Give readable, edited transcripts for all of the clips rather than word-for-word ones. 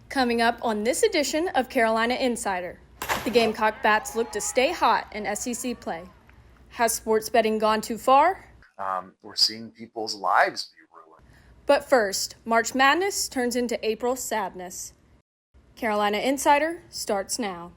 Coming up on this edition of Carolina Insider, the Gamecock Bats look to stay hot in SEC play. Has sports betting gone too far? We're seeing people's lives be ruined. But first, March Madness turns into April sadness. Carolina Insider starts now.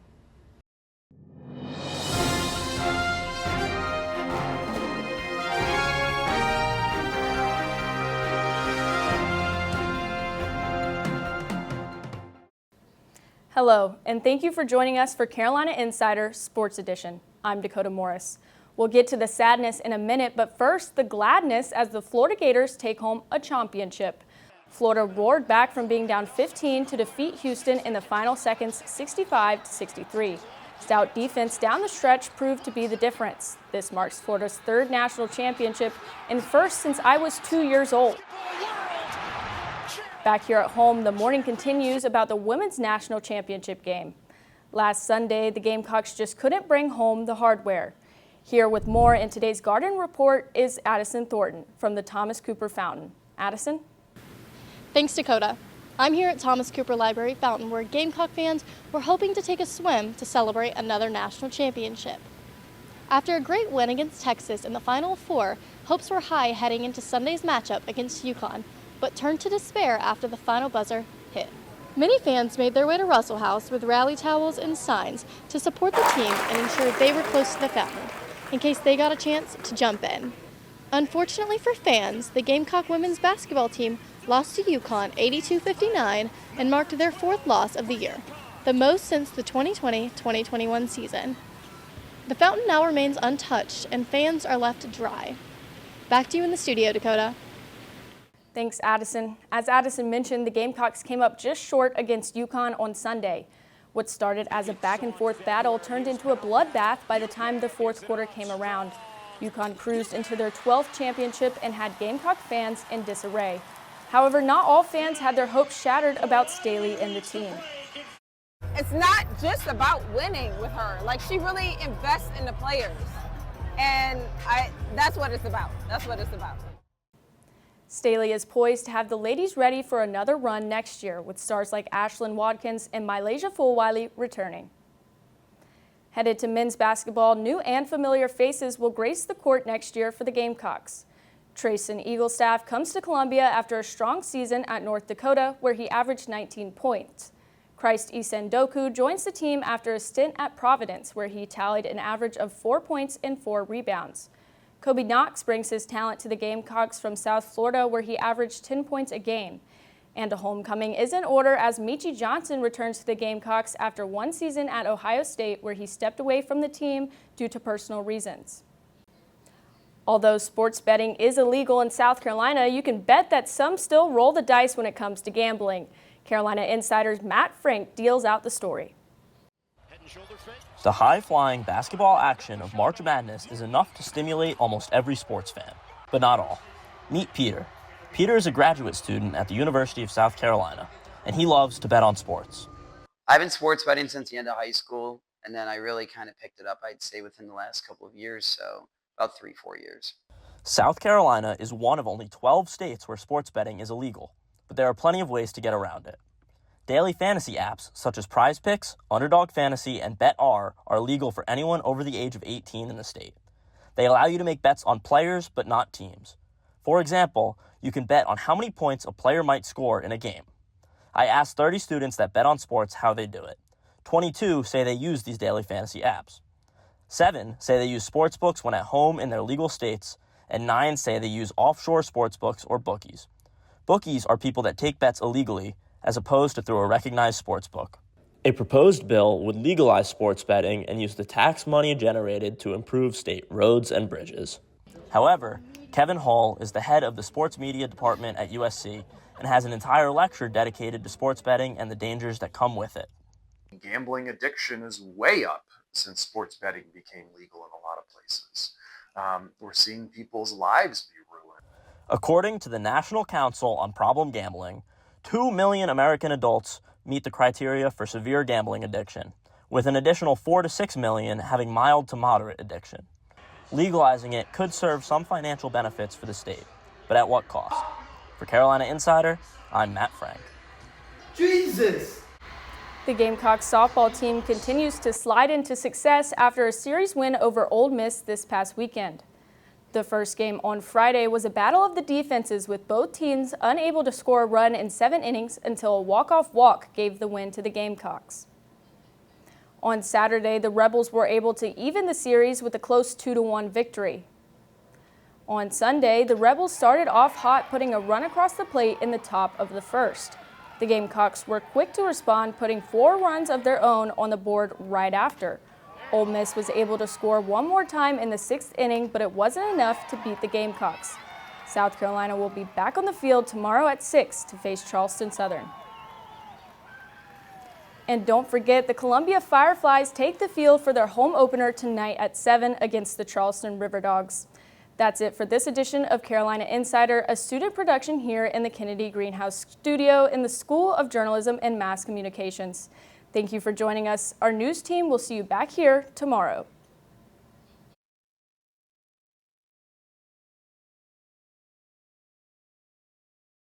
Hello, and thank you for joining us for Carolina Insider Sports Edition. I'm Dakota Morris. We'll get to the sadness in a minute, but first, the gladness as the Florida Gators take home a championship. Florida roared back from being down 15 to defeat Houston in the final seconds 65-63. Stout defense down the stretch proved to be the difference. This marks Florida's third national championship and first since I was 2 years old. Back here at home, the morning continues about the women's national championship game. Last Sunday, the Gamecocks just couldn't bring home the hardware. Here with more in today's Garden Report is Adisyn Thornton from the Thomas Cooper Fountain. Adisyn? Thanks, Dakota. I'm here at Thomas Cooper Library Fountain, where Gamecock fans were hoping to take a swim to celebrate another national championship. After a great win against Texas in the Final Four, hopes were high heading into Sunday's matchup against UConn, but turned to despair after the final buzzer hit. Many fans made their way to Russell House with rally towels and signs to support the team and ensure they were close to the fountain, in case they got a chance to jump in. Unfortunately for fans, the Gamecock women's basketball team lost to UConn 82-59 and marked their fourth loss of the year, the most since the 2020-2021 season. The fountain now remains untouched and fans are left dry. Back to you in the studio, Dakota. Thanks, Adisyn. As Adisyn mentioned, the Gamecocks came up just short against UConn on Sunday. What started as a back-and-forth battle turned into a bloodbath by the time the fourth quarter came around. UConn cruised into their 12th championship and had Gamecock fans in disarray. However, not all fans had their hopes shattered about Staley and the team. It's not just about winning with her. Like, she really invests in the players. And that's what it's about. That's what it's about. Staley is poised to have the ladies ready for another run next year, with stars like Ashlyn Watkins and Mylasia Fulwiley returning. Headed to men's basketball, new and familiar faces will grace the court next year for the Gamecocks. Trayson Eaglestaff comes to Columbia after a strong season at North Dakota, where he averaged 19 points. Christ Isendoku joins the team after a stint at Providence, where he tallied an average of 4 points and 4 rebounds. Kobe Knox brings his talent to the Gamecocks from South Florida, where he averaged 10 points a game. And a homecoming is in order as Meechie Johnson returns to the Gamecocks after one season at Ohio State, where he stepped away from the team due to personal reasons. Although sports betting is illegal in South Carolina, you can bet that some still roll the dice when it comes to gambling. Carolina Insider's Matt Frank deals out the story. The high-flying basketball action of March Madness is enough to stimulate almost every sports fan, but not all. Meet Peter. Peter is a graduate student at the University of South Carolina, and he loves to bet on sports. I've been sports betting since the end of high school, and then I really kind of picked it up, I'd say, within the last couple of years, so about 3-4 years. South Carolina is one of only 12 states where sports betting is illegal, but there are plenty of ways to get around it. Daily fantasy apps such as Prize Picks, Underdog Fantasy, and BetR are legal for anyone over the age of 18 in the state. They allow you to make bets on players but not teams. For example, you can bet on how many points a player might score in a game. I asked 30 students that bet on sports how they do it. 22 say they use these daily fantasy apps. 7 say they use sportsbooks when at home in their legal states, and 9 say they use offshore sportsbooks or bookies. Bookies are people that take bets illegally, as opposed to through a recognized sports book. A proposed bill would legalize sports betting and use the tax money generated to improve state roads and bridges. However, Kevin Hall is the head of the sports media department at USC and has an entire lecture dedicated to sports betting and the dangers that come with it. Gambling addiction is way up since sports betting became legal in a lot of places. We're seeing people's lives be ruined. According to the National Council on Problem Gambling, 2 million American adults meet the criteria for severe gambling addiction, with an additional 4 to 6 million having mild to moderate addiction. Legalizing it could serve some financial benefits for the state, but at what cost? For Carolina Insider, I'm Matt Frank. Jesus! The Gamecock softball team continues to slide into success after a series win over Ole Miss this past weekend. The first game on Friday was a battle of the defenses, with both teams unable to score a run in 7 innings until a walk-off walk gave the win to the Gamecocks. On Saturday, the Rebels were able to even the series with a close 2-1 victory. On Sunday, the Rebels started off hot, putting a run across the plate in the top of the first. The Gamecocks were quick to respond, putting 4 runs of their own on the board right after. Ole Miss was able to score one more time in the 6th inning, but it wasn't enough to beat the Gamecocks. South Carolina will be back on the field tomorrow at 6 to face Charleston Southern. And don't forget, the Columbia Fireflies take the field for their home opener tonight at 7 against the Charleston River Dogs. That's it for this edition of Carolina Insider, a student production here in the Kennedy Greenhouse studio in the School of Journalism and Mass Communications. Thank you for joining us. Our news team will see you back here tomorrow.